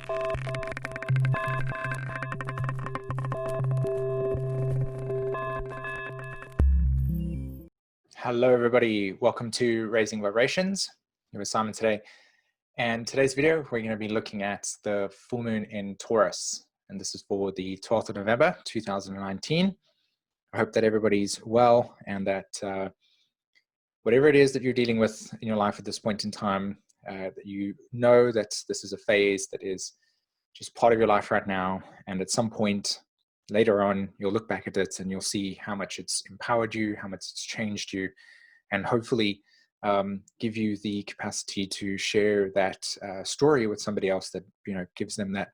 Hello, everybody. Welcome to Raising Vibrations. I'm with Simon today. And today's video, we're going to be looking at the full moon in Taurus. And this is for the 12th of November, 2019. I hope that everybody's well and that whatever it is that you're dealing with in your life at this point in time, that you know that this is a phase that is just part of your life right now. And at some point later on, you'll look back at it and you'll see how much it's empowered you, how much it's changed you, and hopefully give you the capacity to share that story with somebody else that, you know, gives them that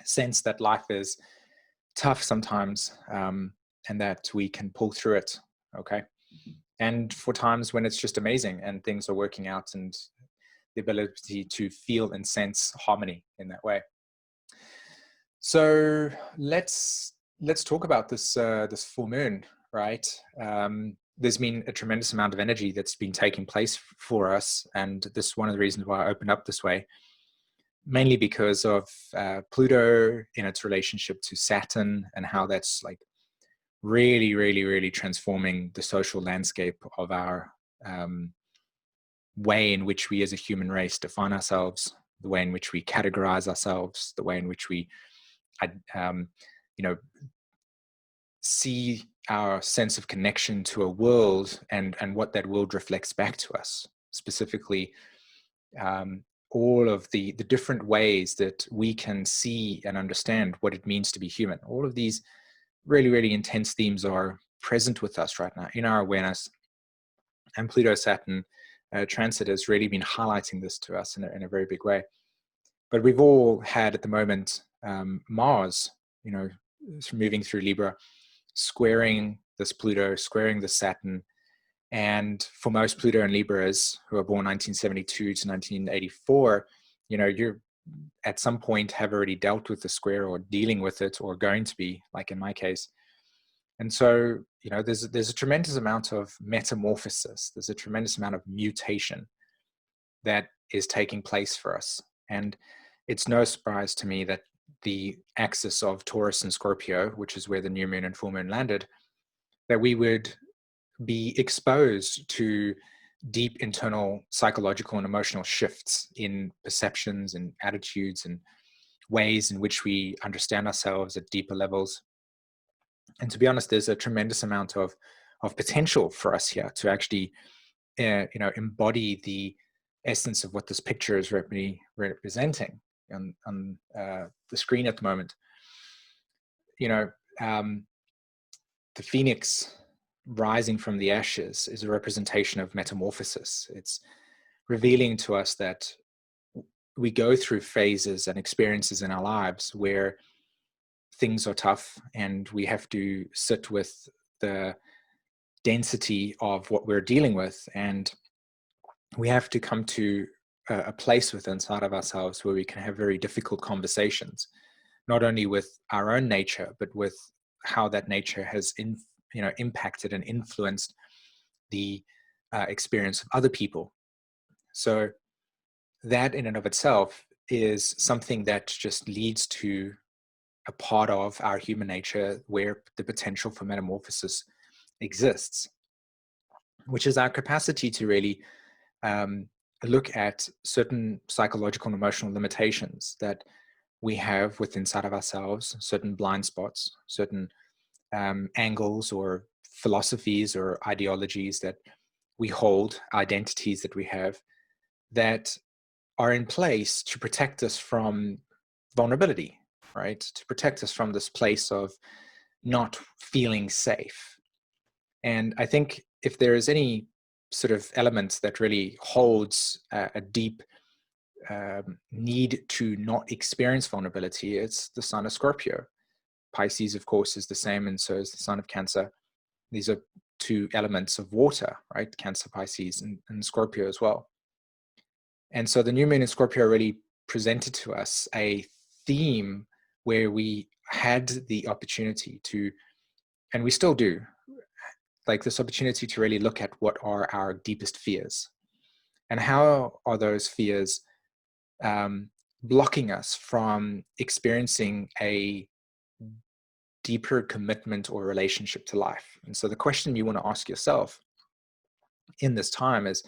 sense that life is tough sometimes, and that we can pull through it. Okay. And for times when it's just amazing and things are working out, and the ability to feel and sense harmony in that way. So let's talk about this this full moon, right? There's been a tremendous amount of energy that's been taking place for us, and this is one of the reasons why I opened up this way, mainly because of Pluto in its relationship to Saturn and how that's like really transforming the social landscape of our way in which we as a human race define ourselves, the way in which we categorize ourselves, the way in which we see our sense of connection to a world and what that world reflects back to us. Specifically, all of the different ways that we can see and understand what it means to be human. All of these really intense themes are present with us right now in our awareness. And Pluto-Saturn transit has really been highlighting this to us in a very big way. But we've all had at the moment Mars, you know, moving through Libra, squaring this Pluto, squaring the Saturn. And for most Pluto and Libras who are born 1972 to 1984, you know, you're at some point have already dealt with the square or dealing with it or going to be, like in my case. And so, you know, there's a tremendous amount of metamorphosis. There's a tremendous amount of mutation that is taking place for us. And it's no surprise to me that the axis of Taurus and Scorpio, which is where the new moon and full moon landed, that we would be exposed to deep internal psychological and emotional shifts in perceptions and attitudes and ways in which we understand ourselves at deeper levels. And to be honest, there's a tremendous amount of potential for us here to actually, you know, embody the essence of what this picture is representing on the screen at the moment. You know, the phoenix rising from the ashes is a representation of metamorphosis. It's revealing to us that we go through phases and experiences in our lives where things are tough and we have to sit with the density of what we're dealing with, and we have to come to a place within inside of ourselves where we can have very difficult conversations, not only with our own nature, but with how that nature has impacted and influenced the experience of other people. So that in and of itself is something that just leads to a part of our human nature where the potential for metamorphosis exists, which is our capacity to really look at certain psychological and emotional limitations that we have within inside of ourselves, certain blind spots, certain angles or philosophies or ideologies that we hold, identities that we have that are in place to protect us from vulnerability, right? To protect us from this place of not feeling safe. And I think if there is any sort of element that really holds a deep need to not experience vulnerability, it's the sign of Scorpio. Pisces, of course, is the same, and so is the sign of Cancer. These are two elements of water, right? Cancer, Pisces, and Scorpio as well. And so the new moon in Scorpio really presented to us a theme where we had the opportunity to, and we still do, like this opportunity to really look at what are our deepest fears and how are those fears blocking us from experiencing a deeper commitment or relationship to life. And so the question you want to ask yourself in this time is,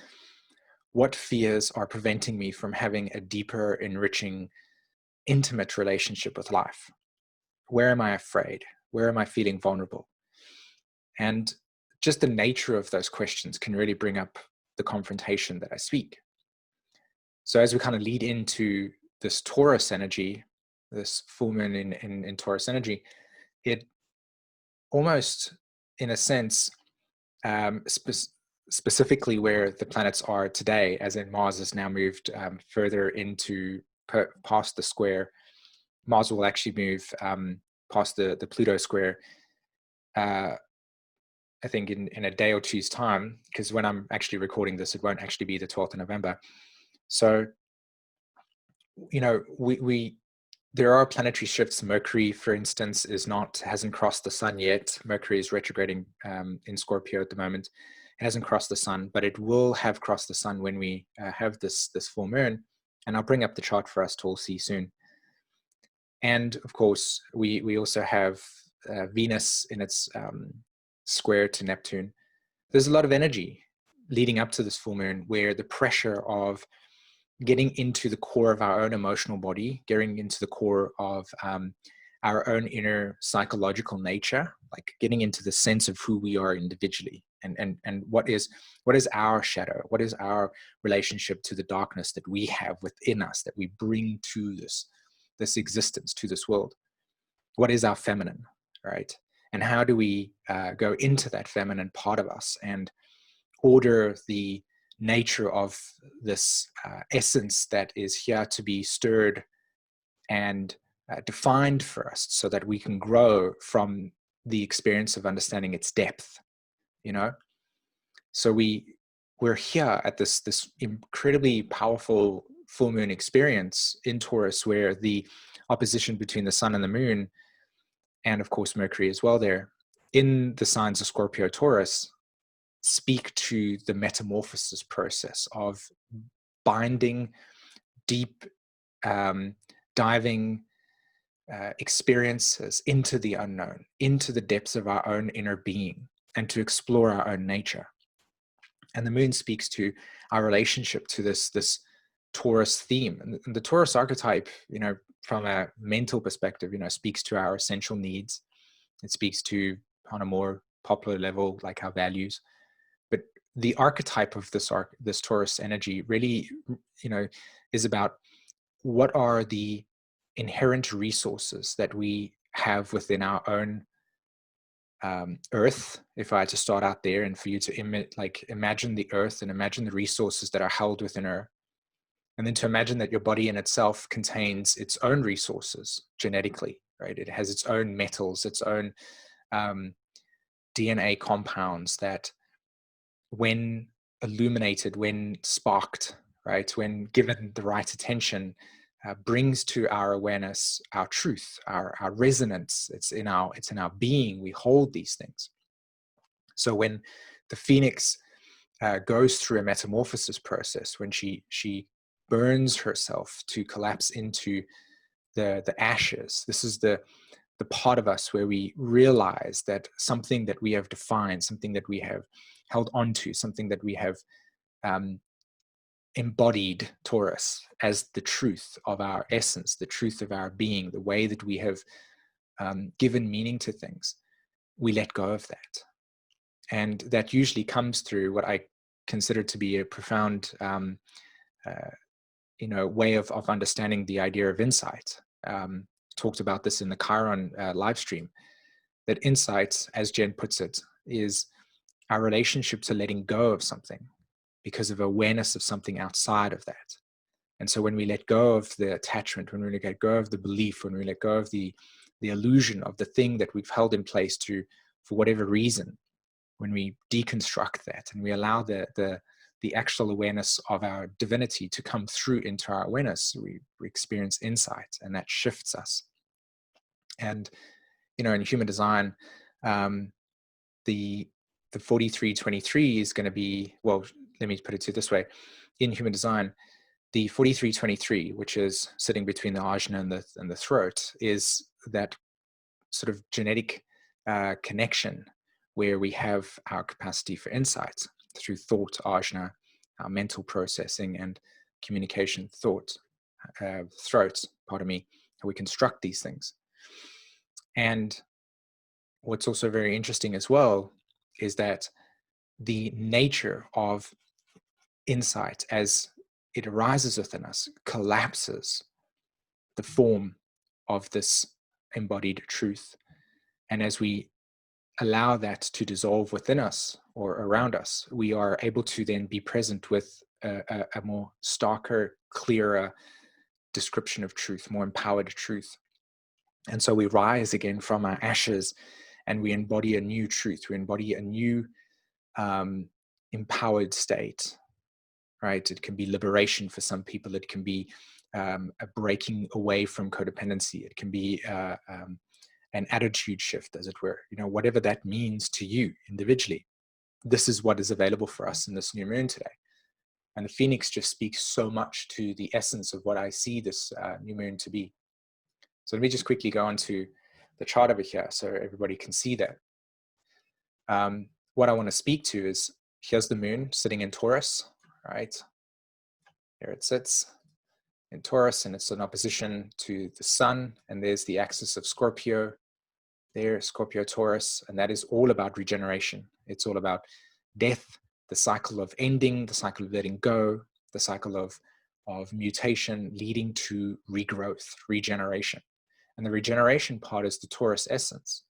what fears are preventing me from having a deeper, enriching, intimate relationship with life? Where am I afraid? Where am I feeling vulnerable? And just the nature of those questions can really bring up the confrontation that I speak. So as we kind of lead into this Taurus energy, this full moon in Taurus energy, it almost, in a sense, specifically where the planets are today, as in Mars has now moved further into past the square. Mars will actually move past the Pluto square, I think in a day or two's time, because when I'm actually recording this, it won't actually be the 12th of November. So, you know, there are planetary shifts. Mercury, for instance, hasn't crossed the sun yet. Mercury is retrograding in Scorpio at the moment. It hasn't crossed the sun, but it will have crossed the sun when we have this full moon. And I'll bring up the chart for us to all see soon. And of course, we also have Venus in its square to Neptune. There's a lot of energy leading up to this full moon where the pressure of getting into the core of our own emotional body, getting into the core of our own inner psychological nature, like getting into the sense of who we are individually, and what is our shadow, what is our relationship to the darkness that we have within us, that we bring to this existence, to this world. What is our feminine, right? And how do we go into that feminine part of us and order the nature of this essence that is here to be stirred and defined for us, so that we can grow from the experience of understanding its depth, you know? So we're here at this incredibly powerful full moon experience in Taurus, where the opposition between the sun and the moon, and of course Mercury as well, there in the signs of Scorpio, Taurus, speak to the metamorphosis process of binding, deep, diving experiences into the unknown, into the depths of our own inner being, and to explore our own nature. And the moon speaks to our relationship to this Taurus theme. And the Taurus archetype, you know, from a mental perspective, you know, speaks to our essential needs. It speaks to, on a more popular level, like our values. But the archetype of this Taurus energy really, you know, is about what are the inherent resources that we have within our own earth. If I had to start out there, and for you to imagine the earth and imagine the resources that are held within her, and then to imagine that your body in itself contains its own resources genetically, right? It has its own metals, its own DNA compounds that, when illuminated, when sparked, right, when given the right attention, brings to our awareness our truth, our resonance. It's in our being. We hold these things. So when the phoenix goes through a metamorphosis process, when she burns herself to collapse into the ashes, this is the part of us where we realize that something that we have defined, something that we have held onto, something that we have embodied, Taurus, as the truth of our essence, the truth of our being, the way that we have given meaning to things, we let go of that. And that usually comes through what I consider to be a profound way of understanding the idea of insight. Talked about this in the Chiron live stream, that insight, as Jen puts it, is our relationship to letting go of something because of awareness of something outside of that. And so when we let go of the attachment, when we let go of the belief, when we let go of the illusion of the thing that we've held in place for whatever reason, when we deconstruct that and we allow the actual awareness of our divinity to come through into our awareness, we experience insight, and that shifts us. And, in human design, the 4323 is going to be, well, let me put it to this way. In human design, The 4323, which is sitting between the ajna and the throat, is that sort of genetic connection where we have our capacity for insight through thought, ajna, our mental processing and communication, throat, pardon me, how we construct these things. And what's also very interesting as well is that the nature of insight as it arises within us collapses the form of this embodied truth. And as we allow that to dissolve within us or around us, we are able to then be present with a more starker, clearer description of truth, more empowered truth. And so we rise again from our ashes and we embody a new truth. We embody a new empowered state, right? It can be liberation for some people. It can be a breaking away from codependency. It can be an attitude shift, as it were, whatever that means to you individually. This is what is available for us in this new moon today. And the Phoenix just speaks so much to the essence of what I see this new moon to be. So let me just quickly go on to the chart over here so everybody can see that. What I want to speak to is, here's the moon sitting in Taurus, right? Here it sits in Taurus, and it's in opposition to the sun. And there's the axis of Scorpio, there, Scorpio, Taurus, and that is all about regeneration. It's all about death, the cycle of ending, the cycle of letting go, the cycle of mutation leading to regrowth, regeneration. And the regeneration part is the Taurus essence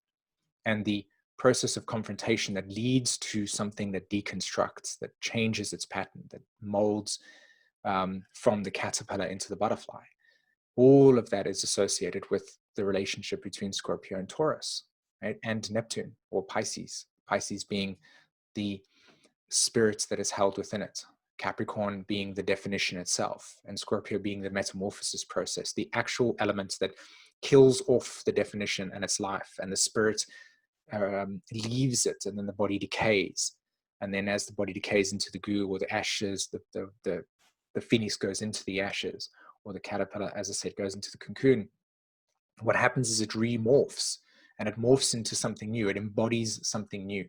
and the process of confrontation that leads to something that deconstructs, that changes its pattern, that molds from the caterpillar into the butterfly. All of that is associated with the relationship between Scorpio and Taurus, right? And Neptune or Pisces. Pisces being the spirit that is held within it. Capricorn being the definition itself, and Scorpio being the metamorphosis process, the actual elements that kills off the definition and its life, and the spirit leaves it, and then the body decays. And then as the body decays into the goo or the ashes, the phoenix goes into the ashes, or the caterpillar, as I said, goes into the cocoon. What happens is it remorphs, and it morphs into something new. It embodies something new.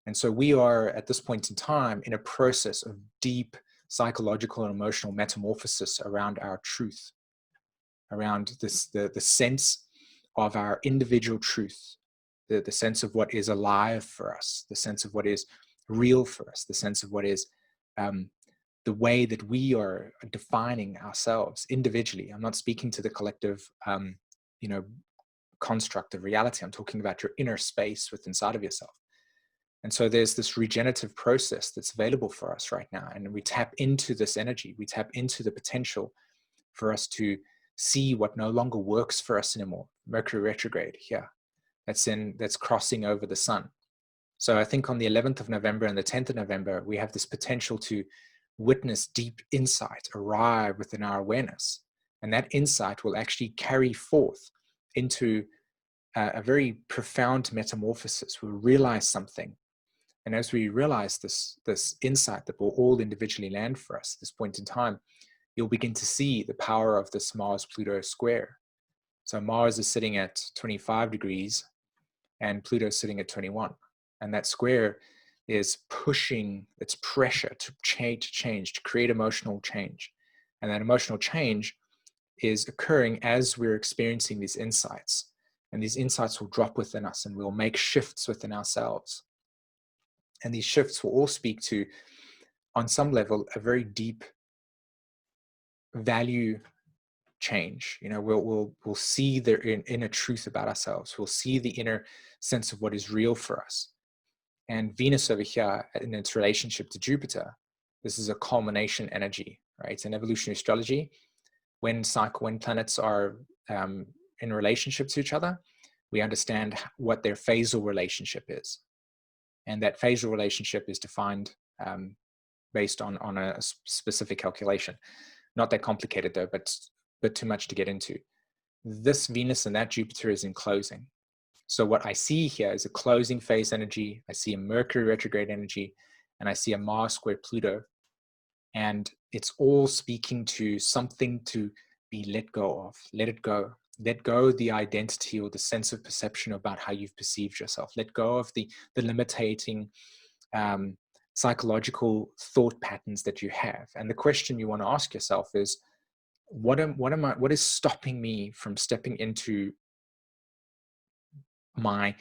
And so we are at this point in time in a process of deep psychological and emotional metamorphosis around our truth, around this, the sense of our individual truth, the sense of what is alive for us, the sense of what is real for us, the sense of what is the way that we are defining ourselves individually. I'm not speaking to the collective, construct of reality. I'm talking about your inner space within inside of yourself. And so there's this regenerative process that's available for us right now. And we tap into this energy. We tap into the potential for us to see what no longer works for us anymore. Mercury retrograde here. That's crossing over the sun. So I think on the 11th of November and the 10th of November, we have this potential to witness deep insight arrive within our awareness. And that insight will actually carry forth into a very profound metamorphosis. We'll realize something. And as we realize this insight that will all individually land for us at this point in time, you'll begin to see the power of this Mars-Pluto square. So Mars is sitting at 25 degrees and Pluto is sitting at 21. And that square is pushing its pressure to change, to create emotional change. And that emotional change is occurring as we're experiencing these insights. And these insights will drop within us and we'll make shifts within ourselves. And these shifts will all speak to, on some level, a very deep value change. We'll see the inner truth about ourselves. We'll see the inner sense of what is real for us. And Venus over here, in its relationship to Jupiter, this is a culmination energy, right? In evolutionary astrology, when planets are in relationship to each other, we understand what their phasal relationship is. And that phasal relationship is defined based on a specific calculation. Not that complicated though, but too much to get into. This Venus and that Jupiter is in closing. So what I see here is a closing phase energy. I see a Mercury retrograde energy, and I see a Mars square Pluto And it's all speaking to something to be let go of. Let it go. Let go the identity or the sense of perception about how you've perceived yourself. Let go of the limiting psychological thought patterns that you have. And the question you want to ask yourself is, what is stopping me from stepping into my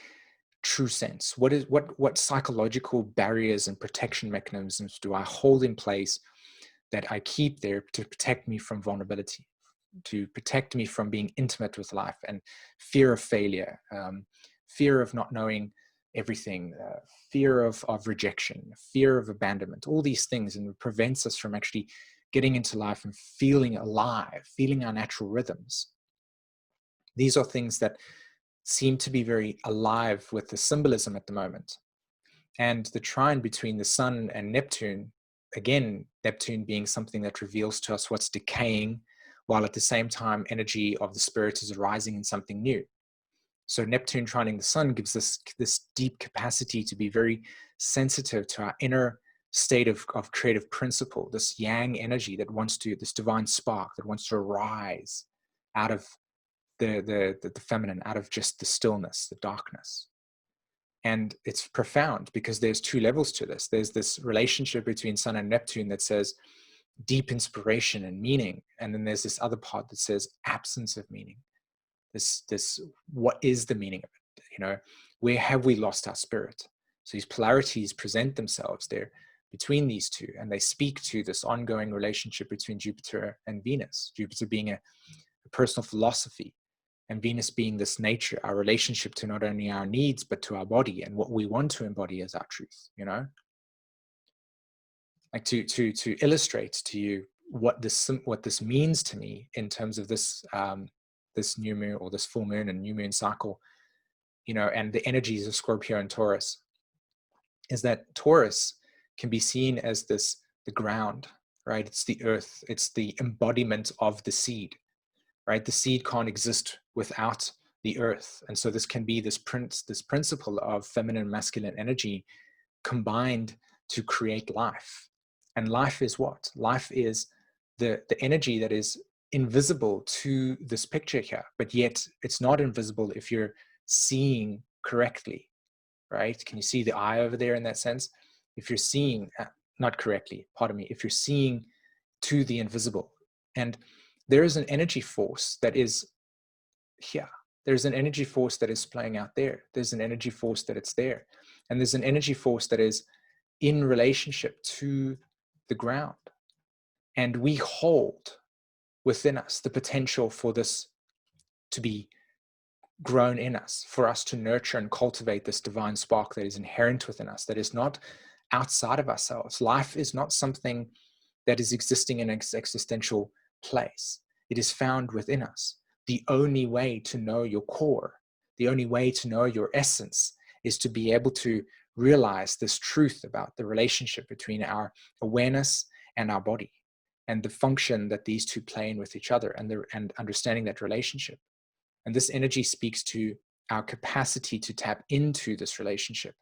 true sense? What psychological barriers and protection mechanisms do I hold in place that I keep there to protect me from vulnerability, to protect me from being intimate with life, and fear of failure, fear of not knowing everything, fear of rejection, fear of abandonment, all these things, and it prevents us from actually getting into life and feeling alive, feeling our natural rhythms. These are things that seem to be very alive with the symbolism at the moment. And the trine between the Sun and Neptune, again, Neptune being something that reveals to us what's decaying, while at the same time, energy of the spirit is arising in something new. So Neptune trining the Sun gives us this deep capacity to be very sensitive to our inner state of creative principle, this yang energy that wants to, this divine spark that wants to arise out of the feminine, out of just the stillness, the darkness. And it's profound because there's two levels to this. There's this relationship between Sun and Neptune that says deep inspiration and meaning. And then there's this other part that says absence of meaning. This what is the meaning of it? You know, where have we lost our spirit? So these polarities present themselves there between these two, and they speak to this ongoing relationship between Jupiter and Venus. Jupiter being a personal philosophy, and Venus being this nature, our relationship to not only our needs, but to our body and what we want to embody as our truth, you know? Like to illustrate to you what this means to me in terms of this, this new moon or this full moon and new moon cycle, you know, and the energies of Scorpio and Taurus, is that Taurus can be seen as the ground, right? It's the earth, it's the embodiment of the seed, right? The seed can't exist without the earth. And so this can be this principle of feminine and masculine energy combined to create life. And life is what? Life is the energy that is invisible to this picture here, but yet it's not invisible if you're seeing correctly, right? Can you see the eye over there in that sense? If you're seeing, not correctly, pardon me, if you're seeing to the invisible. And there is an energy force that is here. There's an energy force that is playing out there. There's an energy force that it's there. And there's an energy force that is in relationship to the ground. And we hold within us the potential for this to be grown in us, for us to nurture and cultivate this divine spark that is inherent within us, that is not outside of ourselves. Life is not something that is existing in an existential place. It is found within us. The only way to know your core, the only way to know your essence, is to be able to realize this truth about the relationship between our awareness and our body, and the function that these two play in with each other, and understanding that relationship. And this energy speaks to our capacity to tap into this relationship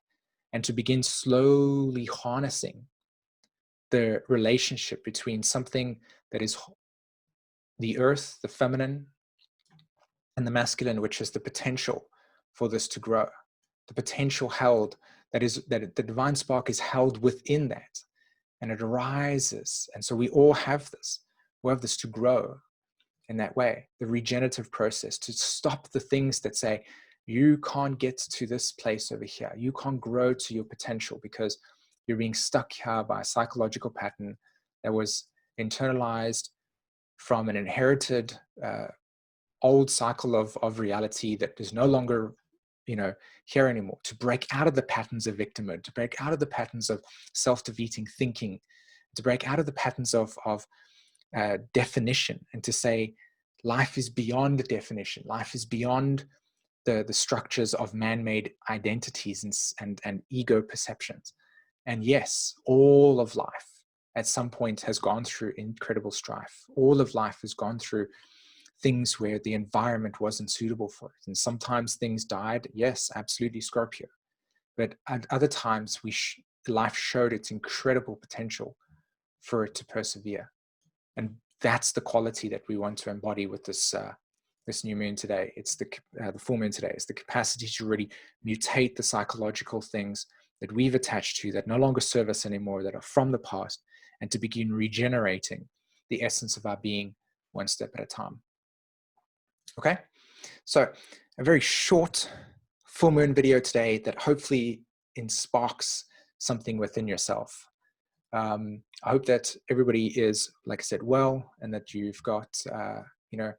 and to begin slowly harnessing the relationship between something that is the earth, the feminine, and the masculine, which is the potential for this to grow. The potential held, that the divine spark is held within that, and it arises. And so we all have this. We have this to grow in that way, the regenerative process, to stop the things that say, you can't get to this place over here. You can't grow to your potential because you're being stuck here by a psychological pattern that was internalized from an inherited old cycle of reality that is no longer, you know, here anymore. To break out of the patterns of victimhood, to break out of the patterns of self-defeating thinking, to break out of the patterns of definition, and to say life is beyond the definition. Life is beyond the structures of man-made identities and ego perceptions. And yes, all of life at some point has gone through incredible strife. All of life has gone through things where the environment wasn't suitable for it. And sometimes things died. Yes, absolutely, Scorpio. But at other times, life showed its incredible potential for it to persevere. And that's the quality that we want to embody with this new moon today. It's the full moon today. It's the capacity to really mutate the psychological things that we've attached to that no longer serve us anymore, that are from the past, and to begin regenerating the essence of our being one step at a time. Okay, so a very short full moon video today that hopefully sparks something within yourself. I hope that everybody is, like I said, well, and that you've got, you know,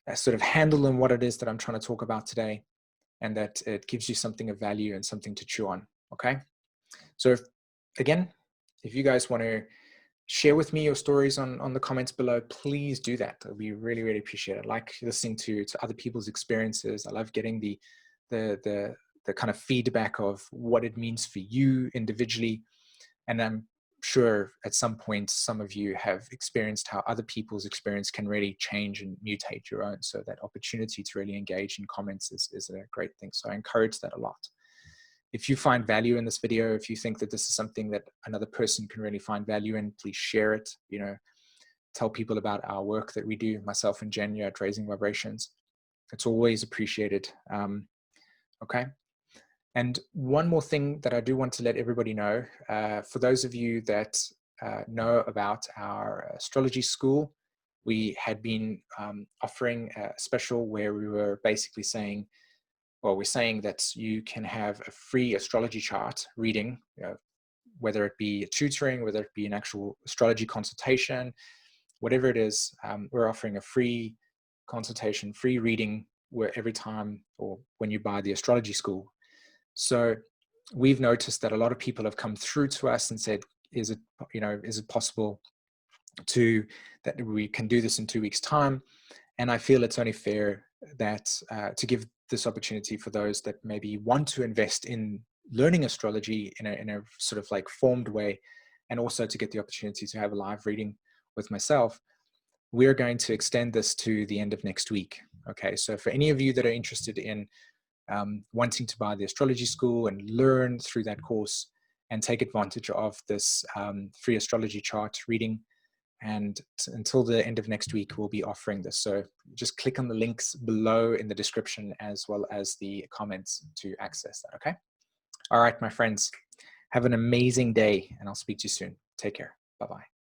a sort of handle on what it is that I'm trying to talk about today, and that it gives you something of value and something to chew on. Okay. So again, if you guys want to share with me your stories on the comments below, please do that. It'll be really, really appreciated. I like listening to other people's experiences. I love getting the kind of feedback of what it means for you individually. And I'm sure at some point, some of you have experienced how other people's experience can really change and mutate your own. So that opportunity to really engage in comments is a great thing. So I encourage that a lot. If you find value in this video, if you think that this is something that another person can really find value in, please share it. You know, tell people about our work that we do, myself and Jen, at Raising Vibrations. It's always appreciated. Okay. And one more thing that I do want to let everybody know, for those of you that know about our astrology school, we had been offering a special where we were basically saying, well, we're saying that you can have a free astrology chart reading, whether it be tutoring, whether it be an actual astrology consultation, whatever it is. We're offering a free consultation, free reading where every time or when you buy the astrology school. So we've noticed that a lot of people have come through to us and said, is it possible that we can do this in 2 weeks' time? And I feel it's only fair that to give this opportunity for those that maybe want to invest in learning astrology in a sort of like formed way, and also to get the opportunity to have a live reading with myself. We're going to extend this to the end of next week. Okay, so for any of you that are interested in wanting to buy the astrology school and learn through that course and take advantage of this free astrology chart reading, and until the end of next week, we'll be offering this. So just click on the links below in the description as well as the comments to access that. Okay. All right, my friends, have an amazing day, and I'll speak to you soon. Take care. Bye-bye.